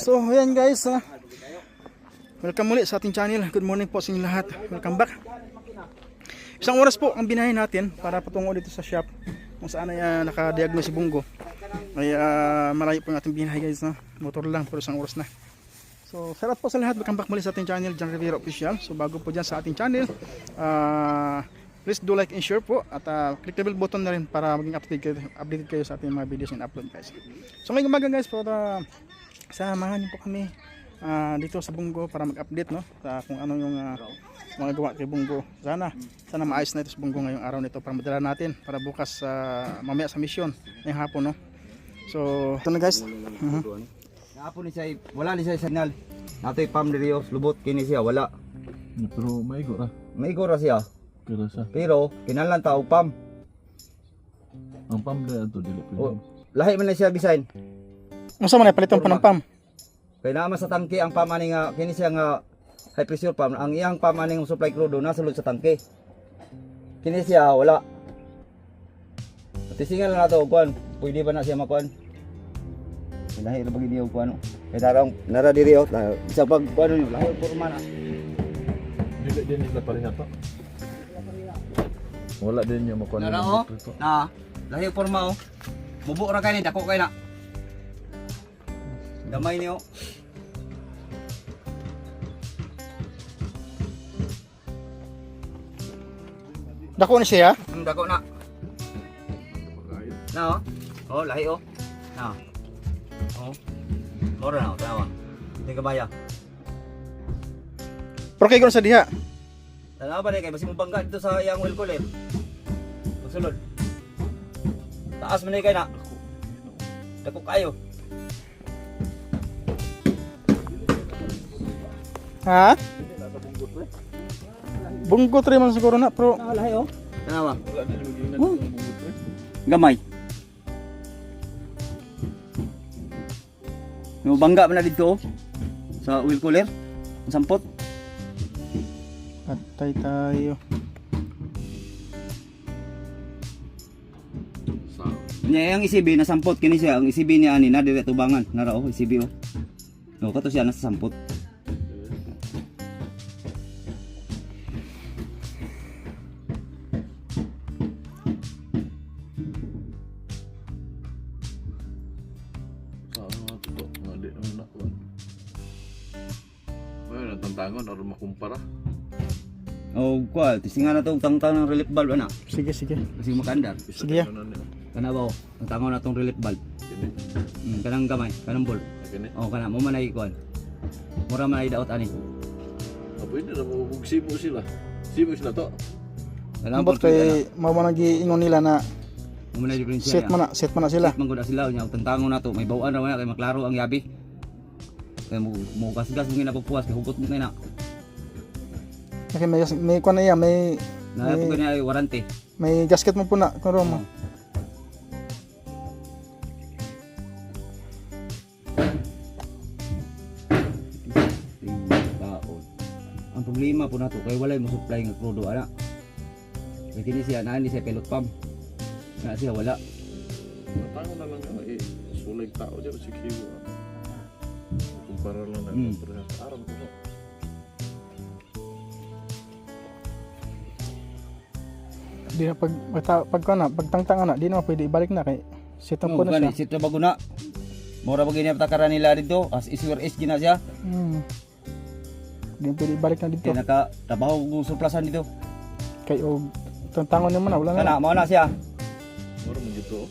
So ayan guys, welcome muli sa ating channel. Good morning po sa inyo lahat. Welcome back. Isang oras po ang binahin natin para patungo dito sa shop kung saan ay naka-diagnose si Bungo. Ay malayo po ang ating binahay guys, no? Motor lang pero isang oras na. So shout out po sa lahat. Welcome back muli sa ating channel, John Rivera Official. So bago po dyan sa ating channel, please do like and share po at click the bell button na rin para maging updated kayo sa ating mga videos and upload guys. So ngayong umaga guys, para samahan niyo po kami dito sa Bungo para mag-update, no, sa kung ano yung mga gawa kay Bungo. Sana maayos na ito sa Bungo ngayong araw nito para madala natin para bukas mamaya sa mission ngayong hapon, no. So ito na guys. Hapon ni siya wala ni siya signal. Natoy pam diri lubot kini siya wala. Pero maigor ah. Maigor ra siya. Pero kinahanglan ta og pam. Ang pam na ito dili pwede. Lahi man na siya bisayn. Unsa man ay paliton pa ng pam? Kay naa man sa tangke ang pam ani nga kini siya nga high pressure pam. Ang iyang pam ani nga supply crudo nasa sulod sa tangke. Kini siya wala. Tisingan lang nato og kuan. Pwede ba na siya makuan? Lahi ra bagi diyo kuan. Kay nara diri sa pag kuan niyo lahi porma na. Dili din nila pareha to. Wala din niya makuha na oh. Na, lahi porma oh. Bubo ra kay ni dako kay na. Gamay niyo. Dako na siya? Dako na. Na oh. Oh, lahi oh. Na. Oh. Mora na tawa. Hindi ka baya. Pero kay sa diha. Tanaw ba ni kay basi mo bangga dito sa iyang oil cooler. Pagsulod. Taas man ni kay na. Dako kayo. Ha? Bunggot rin man siguro na, pero lahi oh. Tanawa. Gamay. May bangga man na dito oh. Sa oil cooler. Ang sampot. patay tayo. Nya ang ECB na sampot kini siya, ang ECB niya ani na dire tubangan, nara oh ECB oh. No, kato siya nasa sampot. Tantangon or makumpara. Oh, kwa, tisingan na to tangtang ng relief valve ana. Sige. Kasi makandar. Sige. Kana ba oh, tangtangon na tong relief valve. Kanang gamay, kanang ball. Oh, kana mo man ay kuan. Mura man ay daot ani. Pwede na mo sibo sila. Sibo sila to. Ambot kay mao man giingon nila na mo na diferensya. Set man na sila. Set man gud sila nya tangtangon na to, may bawaan ra man kay maklaro ang yabi. Kaya mo gas-gas mo ginapupuas kay hugot mo kay na. Okay, may kuan na iya, may po kanya ay warranty. May gasket mo po na kung mo. Ang problema po nato kay walay mo supply nga crudo ana. Kay kini siya naani siya pilot pump. Na siya wala. Tango na lang nga sulig tao diyan si Kiwo. Kumpara lang na pero sa aram ko. Di na pagtangtang na, di na pwede ibalik na kay setong po na siya. Sit na bago na. Mura ba gini patakaran nila dito as iswer is gina siya. Di na pwede ibalik na dito. Kaya naka-trabaho kung suplasan dito. Kay og tantangon naman na, wala na. Kana, mao na siya. Mura man dito.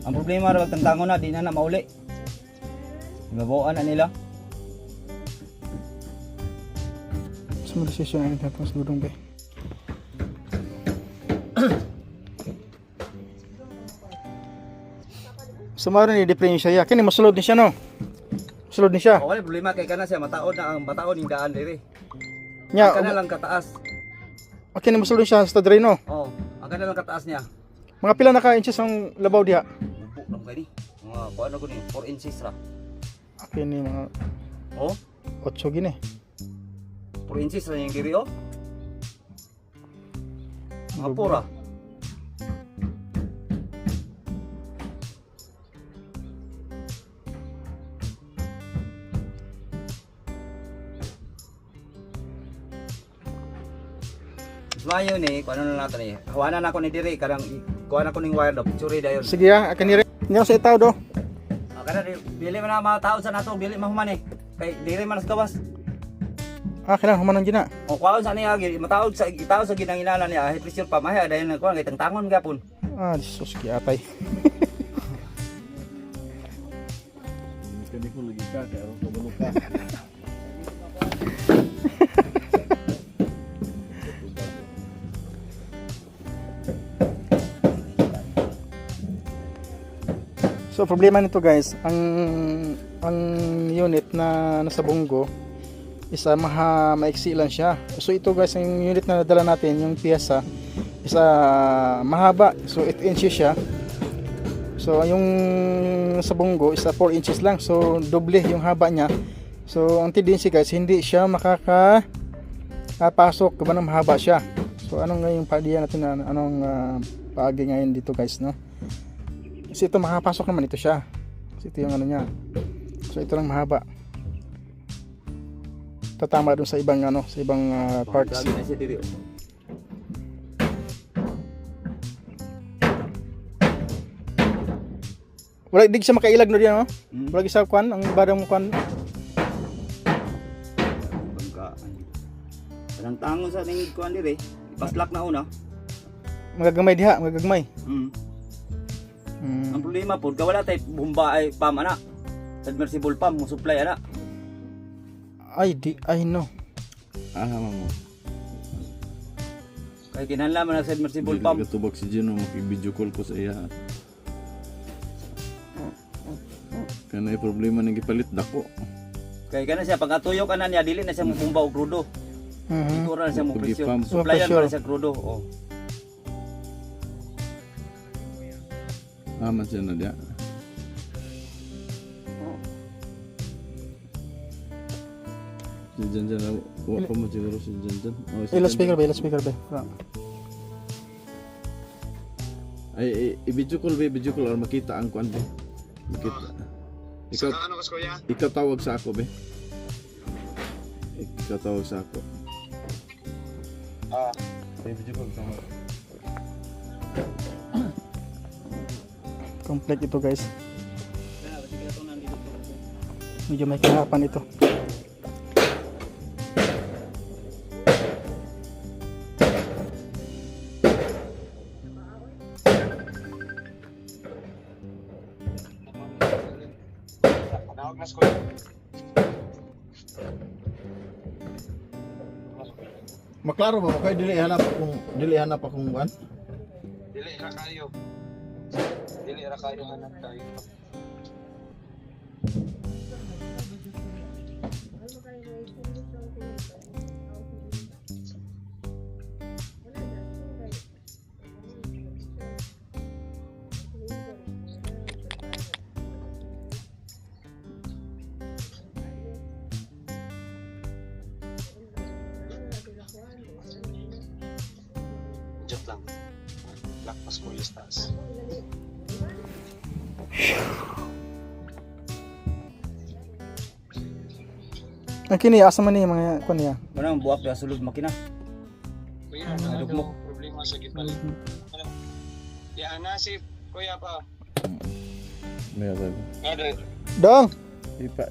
Ang problema ra pagtantangon na, di na mauli. Ibabawaan na nila. Sa desisyon na natin sa dudong bay. Sumaro ni diferensya ya. Kini masulod ni siya, no. Masulod ni siya. Wala problema kay kana siya mataod na ang bataon ning daan diri. Nya, Kana lang kataas. Okay, masulod siya sa dre, no. Oh, ang kana lang kataas niya. Mga pila na ka inches ang labaw diha? Bubo lang kay ni. Mga kuan ko ni 4 inches ra. Okay ni mga Oh, 8 gini. 4 inches ra yung diri oh. Mga pura. Mayo ni, kung ano na natin eh. Hawanan ako ni Diri, karang kuha na ko ning wire daw. Picture dayon. Sige akan nire. Nga sa itaw do. Kada dili man na mga tao sa nato, dili mahuman eh. Kay Diri man sa gawas. Kailangan humanon dyan na. O kuwaon sa niya, matawag sa itaw sa ginanginalan niya, high pressure pa, mahay, dahil kuha, kay tangtangon gapon. Jesus, kiatay. Kani ko lagi ka, kaya ron kabalo ka. So problema nito guys, ang unit na nasa bunggo isa maiksi lang siya. So ito guys, yung unit na nadala natin, yung piyesa isa mahaba. So 8 inches siya. So yung sa bunggo isa 4 inches lang. So doble yung haba niya. So ang tendency guys, hindi siya makakapasok kung anong mahaba siya. So anong ngayong paadiya natin na anong paagi ngayon dito guys, no? Kasi ito makapasok naman ito siya. Kasi ito yung ano niya. So ito lang mahaba. Tatama dun sa ibang ano, sa ibang parts. Lagi na siya Diri. Wala dig siya makailag no diyan, no? Hmm. Wala gisa kwan ang badang kwan. Pagka parang tangon sa ning kuan Diri. Paslak na una. Magagamay diha, magagmay. Ang problema po, wala tayo bumba ay pam ana. Submersible pump mo supply ana. Ay no. Mo. Kay kinahanglan man ang submersible pump. Gatubag si Gino, makibidyo call ko sa iya. Kaya na problema nang gipalit dako. Kay kana siya pag atuyo ka na niya dili na siya mo bumba og crudo. Ito na siya mo presyo. Pag-ipam. Supplyan Pressure. na siya crudo. Oh. Aman siya na diya. Si Janjan, wala pa mo siguro si Janjan. Oh, si Ila Janjan. speaker ba? Ay, i-video call ba, video call or makita ang kuan be. Makita. Ikaw, Ano kas kuya? ikaw tawag sa ako be. Ikaw tawag sa ako. Ay, video call ka mo. Complete ito guys. Medyo may kahirapan ito. Panawag nas kuya. Maklaro ba kay dili hanap akong kuan? Dili ra kayo. Dili ra kayo hanap kayo. Joke lang. Lakpas ko yung stars. Ang kini asa man ni mga kwan niya. Manang buak da sulod makina. Kuya, ano daw problema sa gipalit? Ano? Ya, si kuya pa. Meron. Ano? Dong, Ipa.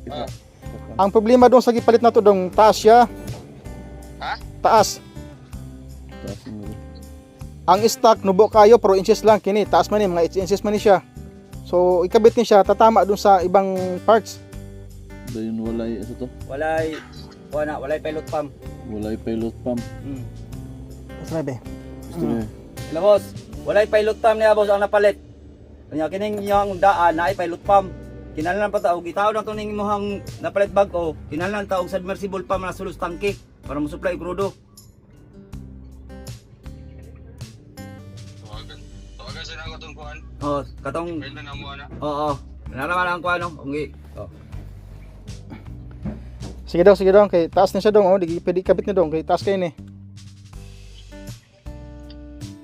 ang problema dong sa gipalit na to dong taas siya. Ha? Taas. Taas mo. Ang stock nubo kayo 4 inches lang kini. Taas man ni mga 8 inches man ni siya. So ikabit ni siya tatama dun sa ibang parts. Dayon walay ano to? Walay pilot pump. Walay pilot pump. Asa be? Gusto niya. Hello boss, walay pilot pump niya boss ang napalit. Kanya kining yung daan na ay pilot pump. Kinahanglan pa taog itaw na to ning imong napalit bag o kinahanglan taog submersible pump na sulod tangke para mo supply crudo. Tawagan sa nang atong kuhan. Oh, katong Pwede na mo ana. oo. Naraman ang kuano, ungi. Oh. Sige dong kay taas na siya dong oh, di pwede kabit na dong kay taas kay ni.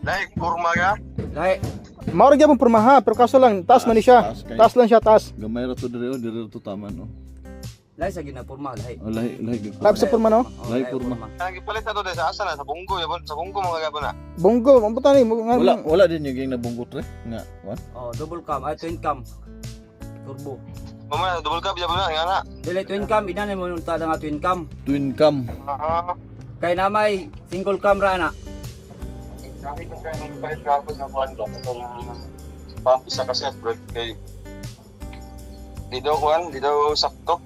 Like, kurma ka? Lahi. Mao gyud pormaha pero kaso lang taas man ni siya. Taas kay- Taas lang siya taas. Gamay ra to dire to tama no. Lahi sa ginapurma, lahi. Lahi Lab sa purma no? Oh, Lahi purma. Ang gipalit na to dahil sa asa na, sa bunggo, yabon, sa bunggo mga gabo na. Bunggo, mabuta ni. Wala din yung nabunggot re nga. What? Oh, double cam, ay twin cam. Turbo. Mamaya, double cup, yabon na, nga na. Dili twin cam, inanay mo yung tada nga twin cam. Twin cam. Kay namay single cam ra na. Sabi ko kaya nung palit ka ako sa kuhan ko, itong pump isa kasi at break kay di daw kuhan, di daw sakto.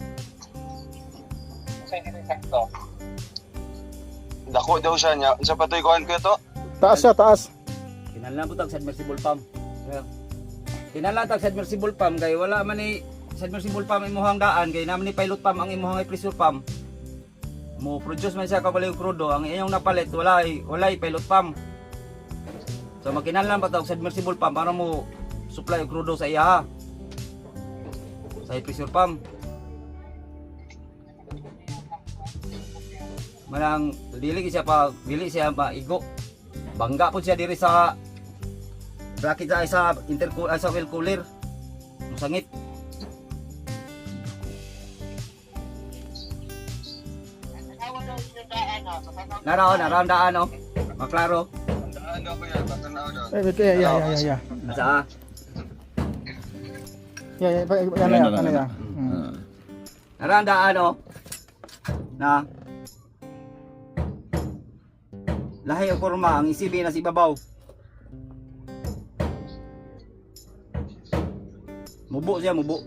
Kasi hindi sakto. Dako daw siya niya. Sa patoy kuhan ko ito. Taas siya, taas. Kinahanglan po tag submersible pump. Kinahanglan tag submersible pump kay wala man ni submersible pump imuhang daan kay naman ni pilot pump ang imuhang pressure pump. Mo produce man siya kabaliw krudo ang iyong napalit walay pilot pump. So makinahanglan pa tag submersible pump para mo supply og krudo sa iya. Sa pressure pump. Manang dili siya maigo. Bangga po siya diri sa bracket sa intercooler sa oil cooler. Musangit. Naroon daan oh. Maklaro. Daan daw ko yan, tatanaw daw. Yeah. Nasa Yeah. Ano ya? naroon daan oh. Na lahi o kurma ang isibi na si babaw. Mubo siya, mubo.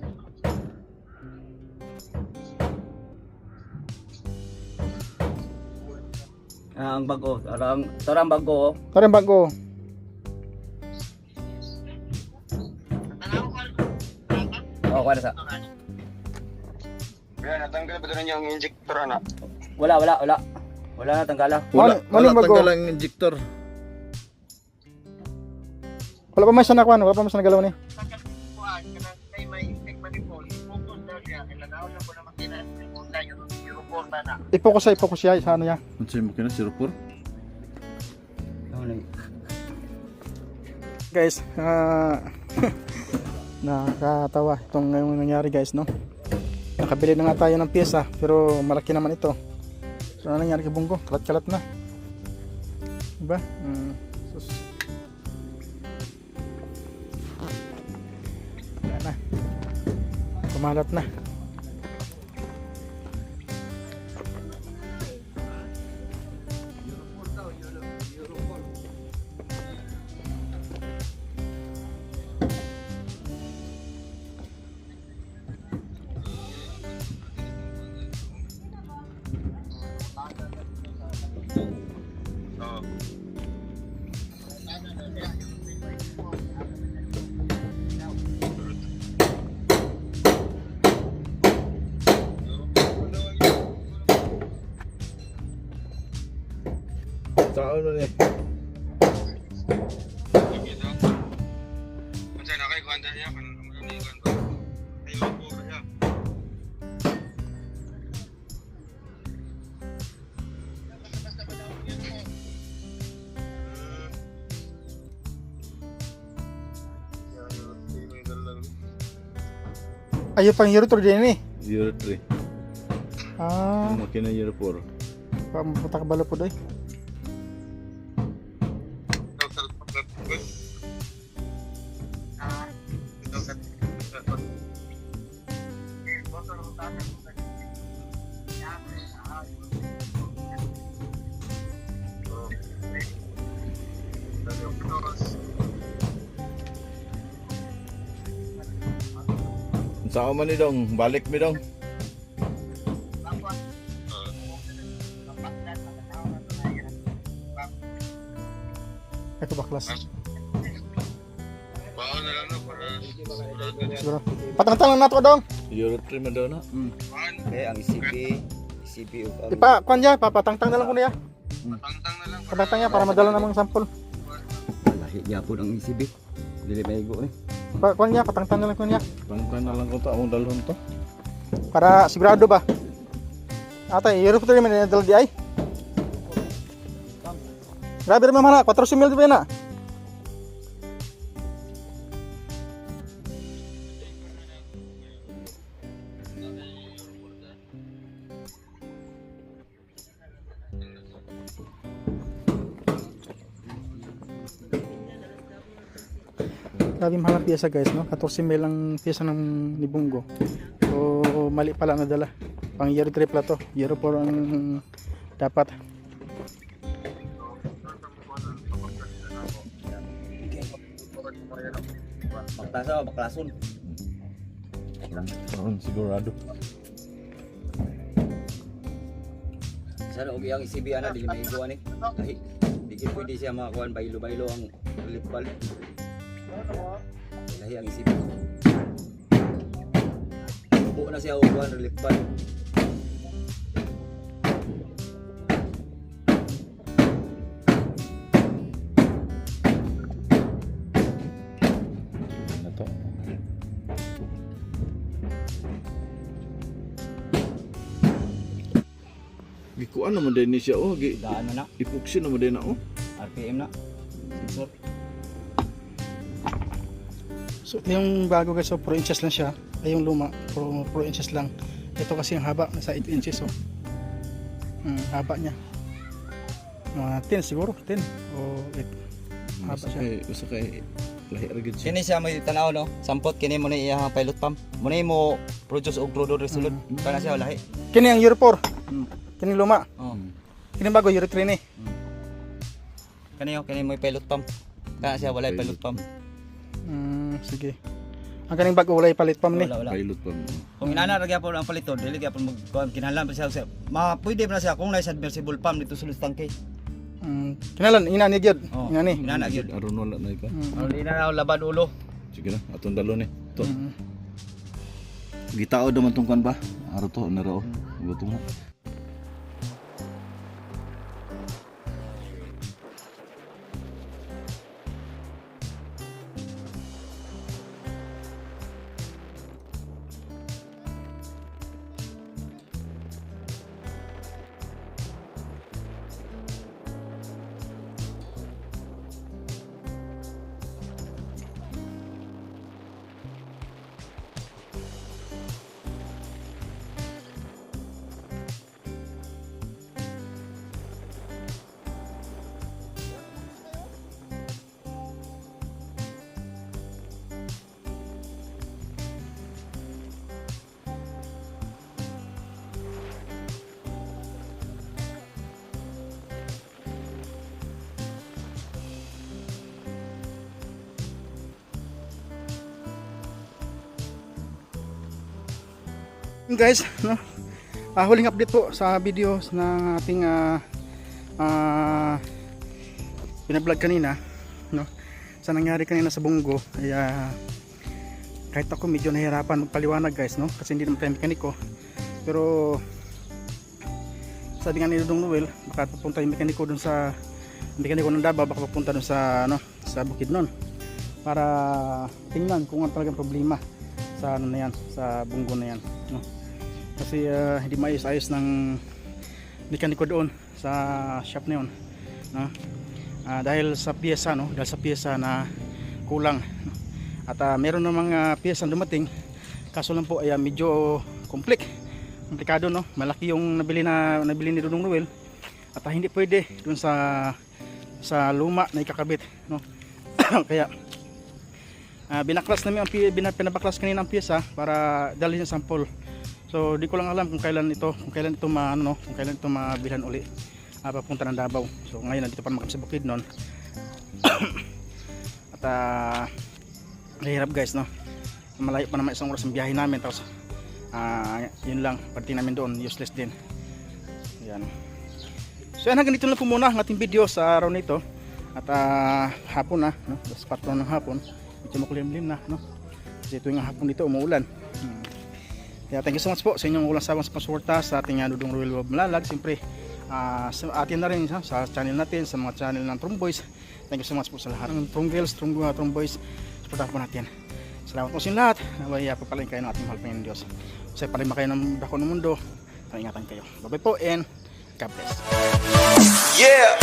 Ang bago, tarang bago. Tarang bago. Oh, kuha na sa. Kaya natanggal ba doon yung injector na? Wala na tanggala. Wala bago. tanggal ang injector. Wala pa man siya nakuha, wala pa man siya nagalaw ni. Ipokus siya sa ano niya. Ano siya mo kina? 04? Guys, nakakatawa itong ngayong nangyari guys, no? Nakabili na nga tayo ng pyesa, pero malaki naman ito. So ano nangyari kay Bunggo? Kalat-kalat na. Diba? Sus. Wala na. Kumalat na. Saan mo ni? Kung na kay kuhan niya, kung ano kuhan ko. Ay, lopo ka siya. Ayun pang Euro Tour din eh. Euro 3. Ah, Makina Euro 4. pamunta ka balo po doy. Saan man ni dong? Balik mi dong. Ito baklas. Baon na lang na para Siguro. Patang-tang lang nato dong. Euro 3 man daw na. Okay, ang ECP ug Ipa kuan niya, papatang-tang na lang ko niya. tangtang na lang. Patang-tang niya para madala namang sample. lahi gyapon ang ECP. Dili maigo ni. Kuan niya, patang-tang na lang ko niya. Pangtan na lang ko ta among dalhon to. Para sigurado ba? Atay, Euro Tour man dala di ay. Grabe rin mana, 400,000 ba na? Grabe mahal ang pyesa guys, no? 14 mil ang pyesa ng Nibunggo. So mali pala nadala. Pang year 3 pala to. Year 4 ang dapat. Baklasa, baklason. Sigurado. Sana og iyang isibi ana dili maiguan ni. Lahi. Dili pwede siya makakuan baylo-baylo ang lipal. Lahi ang isibi. Ubo na siya og kuan lipal. Na to. Gikuan naman din ni siya oh, Daan na na. ipuksi naman din na oh. RPM na. Sensor. So yung bago guys, so 4 inches lang siya. Ay yung luma, 4 inches lang. Ito kasi yung haba, nasa 8 inches oh. Haba niya. Mga 10 siguro, 10 o 8. Haba siya. Usa kay lahi ra gid siya. Kini siya may tanaw no. Sampot kini mo na iyang pilot pump. Mo na mo produce og crude oil resolute. Kana siya lahi. Kini ang Euro 4. Kini luma. Oh. Kini bago Euro 3 ni. Kani mo pilot pump. Kana siya walay pilot pump. Sige. Ang kaning bago walay palit pa man ni. Wala. Pilot pa mo. Kung inana ra gyapon ang paliton, dili gyapon mo kinahanglan pa siya. Pwede na siya kung nay submersible pump dito sa tangke. Kinalan ina ni gyud. Oh. Ina ni. Inana gyud. Aron wala na ikaw. Ano ina na laban ulo. Sige na, atong dalo ni. To. Gitao naman tong kan ba? Aro to na ro. Gutom na. Guys, no? Huling update po sa video ng ating pinablog kanina, no? Sa nangyari kanina sa Bunggo ay kahit ako medyo nahirapan magpaliwanag guys, no? Kasi hindi naman tayo mekaniko. Pero sabi nga ni Dudong Noel, baka papunta yung mekaniko dun sa mekaniko ng Davao, baka papunta dun sa sa Bukidnon para tingnan kung ano talagang problema sa ano na yan, sa Bunggo na yan, no? Kasi hindi maayos-ayos ng mekaniko doon sa shop na yun, no? Dahil sa piyesa, no? Dahil sa piyesa na kulang, no? At meron namang piyesa dumating, kaso lang po ay medyo komplikado, no? Malaki yung nabili ni Dudong Noel at hindi pwede doon sa luma na ikakabit, no? Kaya binaklas namin pinabaklas kanina ang piyesa para dalhin sa sample. So di ko lang alam kung kailan ito mabilhan uli papunta ng Davao. So ngayon nandito pa naman kami sa Bukidnon. At hirap guys, no? Malayo pa naman 1 oras ang biyahe namin, tapos yun lang, pati namin doon useless din. Yan. So yan, hanggang dito lang po muna ang ating video sa araw nito. At hapon na, no? 4 ng hapon. Medyo makulimlim na, no? Kasi tuwing hapon dito umuulan. Kaya thank you so much po sa inyong walang sawang suporta sa ating Dudong Noel Vlog Malalag. Siyempre sa atin na rin sa channel natin, sa mga channel ng Tromboys. Thank you so much po sa lahat ng Tromgirls, Tromboys. Suportahan po natin. Salamat po sa lahat. Naway papalain kayo ng ating mahal Panginoon Diyos. Sa palima kayo ng dako ng mundo. Ingatan kayo. Bye bye po and God bless. Yeah.